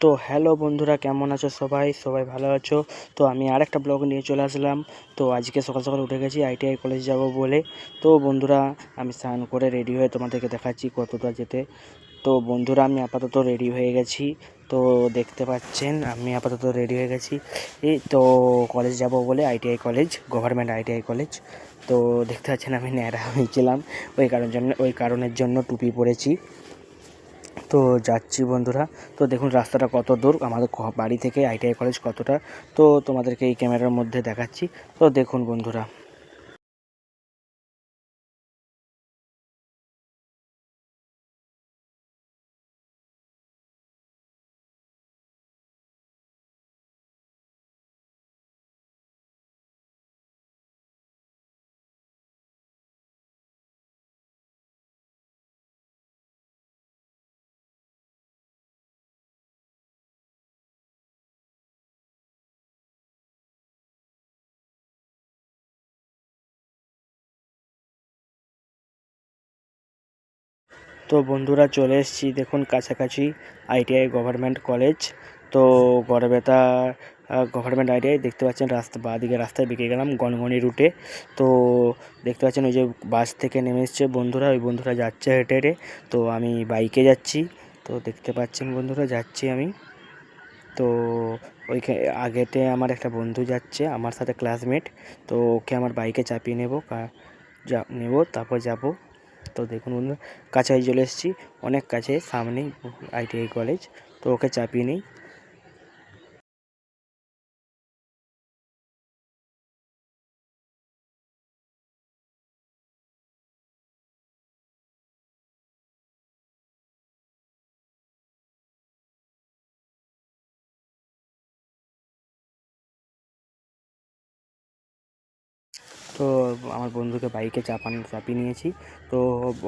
তো হ্যালো বন্ধুরা, কেমন আছো সবাই? সবাই ভালো আছো? তো আমি আরেকটা ব্লগ নিয়ে চলে আসলাম। তো আজকে সকাল সকাল উঠে গেছি আইটিআই কলেজ যাব বলে। তো বন্ধুরা, আমি স্নান করে রেডি হয়ে তোমাদেরকে দেখাচ্ছি কতটা যেতে। তো বন্ধুরা, আমি আপাতত রেডি হয়ে গেছি। তো দেখতে পাচ্ছেন আমি আপাতত রেডি হয়ে গেছি। এই তো কলেজ যাব বলে, ITI college, government ITI college. তো দেখতে পাচ্ছেন আমি ন্যাড়া হয়েছিলাম, ওই কারণের জন্য টুপি পরেছি। তো যাচ্ছি বন্ধুরা। তো দেখুন রাস্তাটা কত দূর আমাদের বাড়ি থেকে আইটিআই কলেজ কতটা, তো তোমাদেরকে এই ক্যামেরার মধ্যে দেখাচ্ছি। তো দেখুন বন্ধুরা। তো বন্ধুরা, চলে এসেছি দেখুন কাছাকাছি আইটিআই গভর্নমেন্ট কলেজ। তো গড়বেতা গভর্নমেন্ট আইটিআই দেখতে পাচ্ছেন, বাঁদিকে রাস্তায় বেরিয়ে গেলাম গনগনি রুটে। তো দেখতে পাচ্ছেন ওই যে বাস থেকে নেমে এসছে বন্ধুরা, ওই বন্ধুরা যাচ্ছে হেঁটে হেঁটে। তো আমি বাইকে যাচ্ছি। তো দেখতে পাচ্ছেন বন্ধুরা, যাচ্ছি আমি। তো আগেতে আমার একটা বন্ধু যাচ্ছে আমার সাথে, ক্লাসমেট। তো ওকে আমার বাইকে চাপিয়ে নেব, তারপর যাব। তো দেখুন বন্ধু, কাছাকাছি চলে এসেছি, অনেক কাছে, সামনেই আইটিআই কলেজ। তো ওকে চাপিয়ে নিই। তো আমার বন্ধুকে বাইকে চাপিয়ে নিয়েছি। তো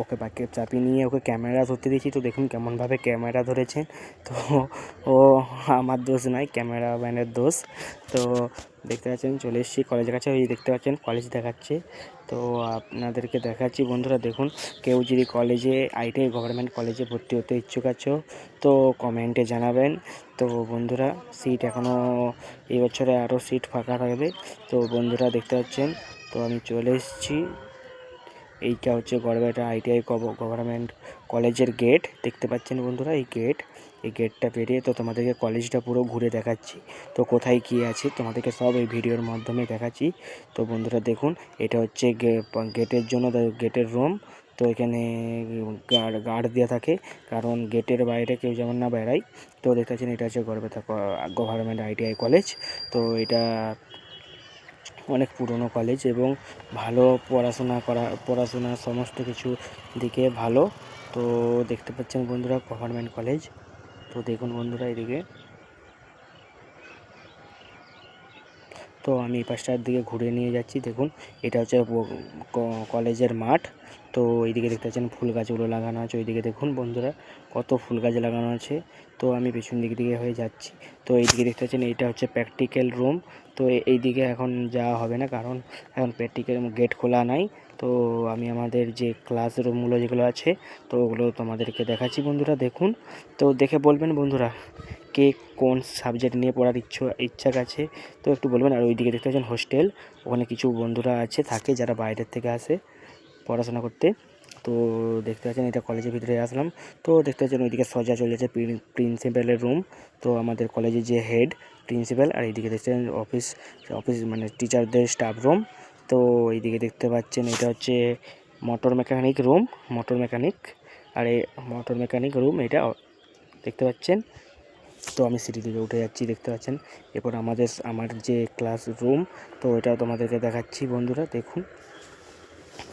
ওকে বাইকে চাপিয়ে নিয়ে ওকে ক্যামেরা ধরতে দিয়েছি। তো দেখুন কেমনভাবে ক্যামেরা ধরেছেন। তো ও আমার দোষ নয়, ক্যামেরাম্যানের দোষ। তো দেখতে পাচ্ছেন চলে এসেছি কলেজের কাছে, ওই দেখতে পাচ্ছেন কলেজ দেখাচ্ছে। তো আপনাদেরকে দেখাচ্ছি বন্ধুরা, দেখুন কেউ যদি আইটিআই গভর্নমেন্ট কলেজে ভর্তি হতে ইচ্ছুক আছো তো কমেন্টে জানাবেন। তো বন্ধুরা, সিট এখনও এই বছরে আরও সিট ফাঁকা থাকবে। তো বন্ধুরা দেখতে পাচ্ছেন, তো আমি চলে এসেছি। এইটা হচ্ছে গড়বেতা আইটিআই গভর্নমেন্ট কলেজের গেট, দেখতে পাচ্ছেন বন্ধুরা। এই গেটটা পেরিয়ে তো তোমাদেরকে কলেজটা পুরো ঘুরে দেখাচ্ছি। তো কোথায় কী আছে তোমাদেরকে সব এই ভিডিওর মাধ্যমে দেখাচ্ছি। তো বন্ধুরা দেখুন, এটা হচ্ছে গেটের জন্য, গেটের রুম। তো এখানে গার্ড দেওয়া থাকে, কারণ গেটের বাইরে কেউ যেমন না বেড়ায়। তো দেখতে পাচ্ছেন এটা হচ্ছে গড়বেতা গভর্নমেন্ট আইটিআই কলেজ। তো এটা অনেক পুরনো কলেজ এবং ভালো পড়াশোনা সমস্ত কিছু দিকে ভালো। তো দেখতে পাচ্ছেন বন্ধুরা গভর্নমেন্ট কলেজ। তো দেখুন বন্ধুরা এদিকে। তো আমি এই পাশটার দিকে ঘুরে নিয়ে যাচ্ছি। দেখুন এটা হচ্ছে কলেজের মাঠ। তো এইদিকে দেখতে পাচ্ছেন ফুল গাছগুলো লাগানো আছে, ওইদিকে দেখুন বন্ধুরা কত ফুল গাছ লাগানো আছে। তো আমি পেছন দিকে হয়ে যাচ্ছি। তো এইদিকে দেখতে পাচ্ছেন এইটা হচ্ছে প্র্যাকটিক্যাল রুম। তো এইদিকে এখন যাওয়া হবে না, কারণ এখন প্র্যাকটিক্যাল গেট খোলা নাই। তো আমি আমাদের যে ক্লাসরুমগুলো যেগুলো আছে, তো ওগুলো তোমাদেরকে দেখাচ্ছি বন্ধুরা, দেখুন। তো দেখে বলবেন বন্ধুরা কে কোন সাবজেক্ট নিয়ে পড়ার ইচ্ছা আছে, তো একটু বলবেন। আর ওইদিকে দেখতে পাচ্ছেন হোস্টেল, ওখানে কিছু বন্ধুরা থাকে যারা বাইরের থেকে আসে পড়াশোনা করতে। তো দেখতে পাচ্ছেন এটা কলেজের ভিতরে আসলাম। তো দেখতে পাচ্ছেন ওইদিকে সোজা চলে যাচ্ছে প্রিন্সিপালের রুম। তো আমাদের কলেজের যে হেড প্রিন্সিপাল, আর এইদিকে দেখছেন অফিস অফিস মানে টিচারদের স্টাফ রুম। তো এইদিকে দেখতে পাচ্ছেন এটা হচ্ছে মোটর মেকানিক রুম, আর এই মোটর মেকানিক রুম এটা দেখতে পাচ্ছেন। তো আমি সিঁড়ি থেকে উঠে যাচ্ছি, দেখতে পাচ্ছেন। এরপর আমার যে ক্লাসরুম, তো এটাও তোমাদেরকে দেখাচ্ছি বন্ধুরা, দেখুন।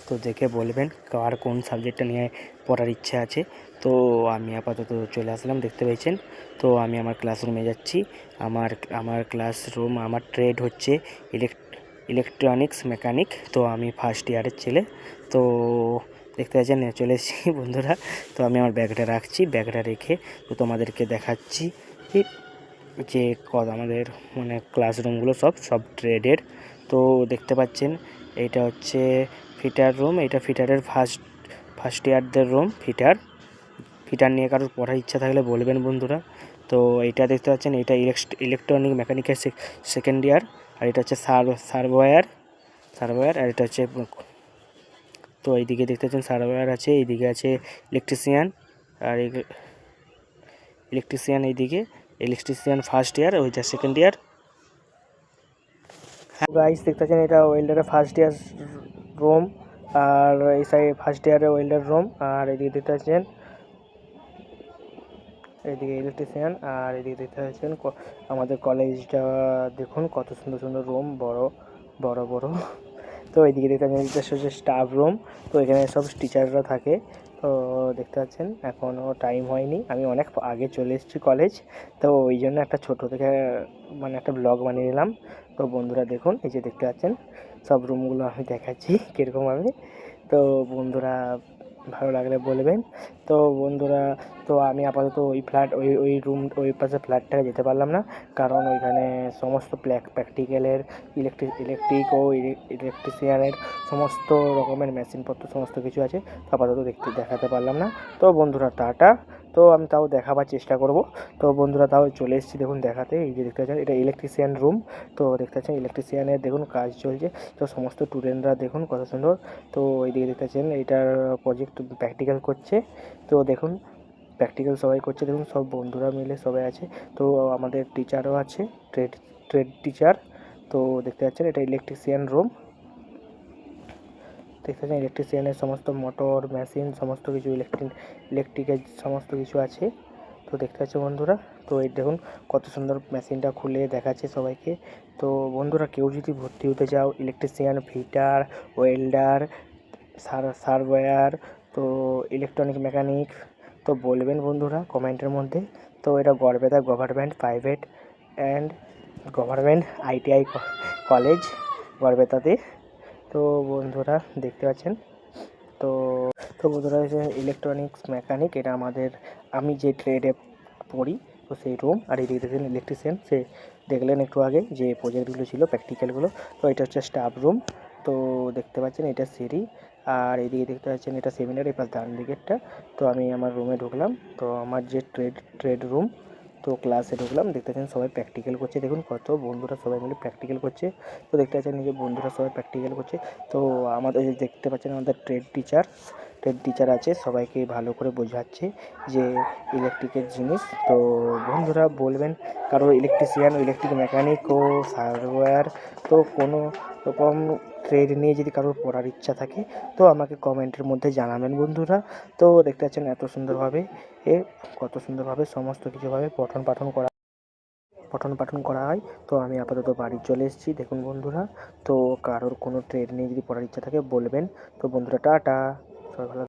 তো দেখে বলবেন কার কোন সাবজেক্টটা নিয়ে পড়ার ইচ্ছা আছে। তো আমি আপাতত চলে আসলাম, দেখতে পেয়েছেন। তো আমি আমার ক্লাসরুমে যাচ্ছি। আমার আমার ক্লাসরুম, আমার ট্রেড হচ্ছে ইলেকট্রনিক্স মেকানিক। তো আমি ফার্স্ট ইয়ারের ছেলে। তো দেখতে পাচ্ছেন চলে এসেছি বন্ধুরা। তো আমি আমার ব্যাগটা রাখছি, ব্যাগটা রেখে তো তোমাদেরকে দেখাচ্ছি যে আমাদের মানে ক্লাসরুমগুলো সব ট্রেডের। তো দেখতে পাচ্ছেন এইটা হচ্ছে ফিটার রুম, এটা ফিটারের ফার্স্ট ইয়ারদের রুম। ফিটার নিয়ে কারোর পড়ার ইচ্ছা থাকলে বলবেন বন্ধুরা। তো এটা দেখতে পাচ্ছেন, এটা ইলেকট্রনিক মেকানিকের সেকেন্ড ইয়ার। আর এটা হচ্ছে সার্ভয়ার, আর এটা হচ্ছে, তো এইদিকে দেখতে পাচ্ছেন সার্ভয়ার আছে, এইদিকে আছে ইলেকট্রিশিয়ান, আর এইদিকে ইলেকট্রিশিয়ান ফার্স্ট ইয়ার, ওইটা সেকেন্ড ইয়ার। হ্যাঁ গাইস, দেখতে পাচ্ছেন এটা ওয়েল্ডারের ফার্স্ট ইয়ার রুম, আর এই সাইড ফার্স্ট ইয়ারের ওয়েল্ডার রুম, আর এদিকে দেখতে পাচ্ছেন এদিকে ইলেকট্রিশিয়ান, আর এদিকে দেখতে পাচ্ছেন আমাদের কলেজটা দেখুন কত সুন্দর সুন্দর রুম, বড় বড়। তো এইদিকে দেখতে পাচ্ছেন এটা হচ্ছে স্টাফ রুম। তো এখানে সব টিচাররা থাকে। তো দেখতে পাচ্ছেন এখনও টাইম হয়নি, আমি অনেক আগে চলে এসেছি কলেজ, তো ওই জন্য একটা ছোট থেকে মানে একটা ব্লগ বানিয়ে নিলাম। তো বন্ধুরা দেখুন, এই যে দেখতে পাচ্ছেন সব রুমগুলো আমি দেখাচ্ছি কীরকমভাবে। তো বন্ধুরা ভালো লাগলে বলবেন। তো বন্ধুরা, তো আমি আপাতত ওই ফ্ল্যাট ওই রুম ওই পাশে ফ্ল্যাটটায় যেতে পারলাম না, কারণ ওইখানে সমস্ত প্র্যাকটিক্যালের ইলেকট্রিক ও ইলেকট্রিশিয়ানের সমস্ত রকমের মেশিনপত্র সমস্ত কিছু আছে, তো আপাতত দেখাতে পারলাম না। তো বন্ধুরা টাটা। তো আমি তাও দেখাবার চেষ্টা করব। তো বন্ধুরা তাও চলে এসেছি দেখুন দেখাতে। এই যে দেখতে পাচ্ছেন এটা ইলেকট্রিশিয়ান রুম। তো দেখতে পাচ্ছেন ইলেকট্রিশিয়ানের দেখুন কাজ চলছে। তো সমস্ত স্টুডেন্টরা দেখুন কত সুন্দর। তো এইদিকে দেখতে পাচ্ছেন এইটার প্রজেক্ট প্র্যাকটিক্যাল করছে। তো দেখুন প্র্যাকটিক্যাল সবাই করছে, দেখুন সব বন্ধুরা মিলে সবাই আছে। তো আমাদের টিচারও আছে, ট্রেড টিচার। তো দেখতে পাচ্ছেন এটা ইলেকট্রিশিয়ান রুম। দেখতে পাচ্ছেন ইলেকট্রিশিয়ানের সমস্ত মোটর মেশিন সমস্ত কিছু ইলেকট্রিকের সমস্ত কিছু আছে। তো দেখতে পাচ্ছেন বন্ধুরা, তো এই দেখুন কত সুন্দর মেশিনটা খুলে দেখাচ্ছে সবাইকে। তো বন্ধুরা কেউ যদি ভর্তি হতে চাও, ইলেকট্রিশিয়ান, ফিটার, ওয়েল্ডার, সার্ভয়ার, তো ইলেকট্রনিক মেকানিক, তো বলবেন বন্ধুরা কমেন্টের মধ্যে। তো এটা Garhbeta government private and government ITI college গড়বেতাতে। তো বন্ধুরা দেখতে পাচ্ছেন, তো তো বন্ধুরা ইলেকট্রনিক্স মেকানিক এটা আমি যে ট্রেডে পড়ি, তো সেই রুম। আর এই দেখতেছেন ইলেকট্রিশিয়ান, সে দেখলেন একটু আগে যে প্রজেক্টগুলো ছিল প্র্যাকটিক্যালগুলো। তো এটা হচ্ছে স্টাফ রুম। তো দেখতে পাচ্ছেন এটা সিঁড়ি, আর এইদিকে দেখতে পাচ্ছেন এটা সেমিনার, এবার ডান দিকেরটা। তো আমি আমার রুমে ঢুকলাম, তো আমার যে ট্রেড রুম, তো ক্লাসে ঢুকলাম। দেখতে পাচ্ছেন সবাই প্র্যাকটিক্যাল করছে, দেখুন কত বন্ধুরা সবাই মিলে প্র্যাকটিক্যাল করছে। তো দেখতে পাচ্ছেন নিজের বন্ধুরা সবাই প্র্যাকটিক্যাল করছে। তো আমাদের দেখতে পাচ্ছেন আমাদের ট্রেড টিচার আছে, সবাইকে ভালো করে বোঝাচ্ছে যে ইলেকট্রিকের জিনিস। তো বন্ধুরা বলবেন কারো ইলেকট্রিশিয়ান, ইলেকট্রিক মেকানিক ও হার্ডওয়্যার, তো কোনো রকম ট্রেড নিয়ে যদি কারোর পড়ার ইচ্ছা থাকে, তো আমাকে কমেন্টের মধ্যে জানাবেন বন্ধুরা। তো দেখতে পাচ্ছেন কত সুন্দরভাবে সমস্ত কিছুভাবে পঠন পাঠন করা হয়। তো আমি আপাতত বাড়ি চলে এসেছি দেখুন বন্ধুরা। তো কারোর কোনো ট্রেড নিয়ে যদি পড়ার ইচ্ছা থাকে বলবেন। তো বন্ধুরা টাটা, সবাই ভালো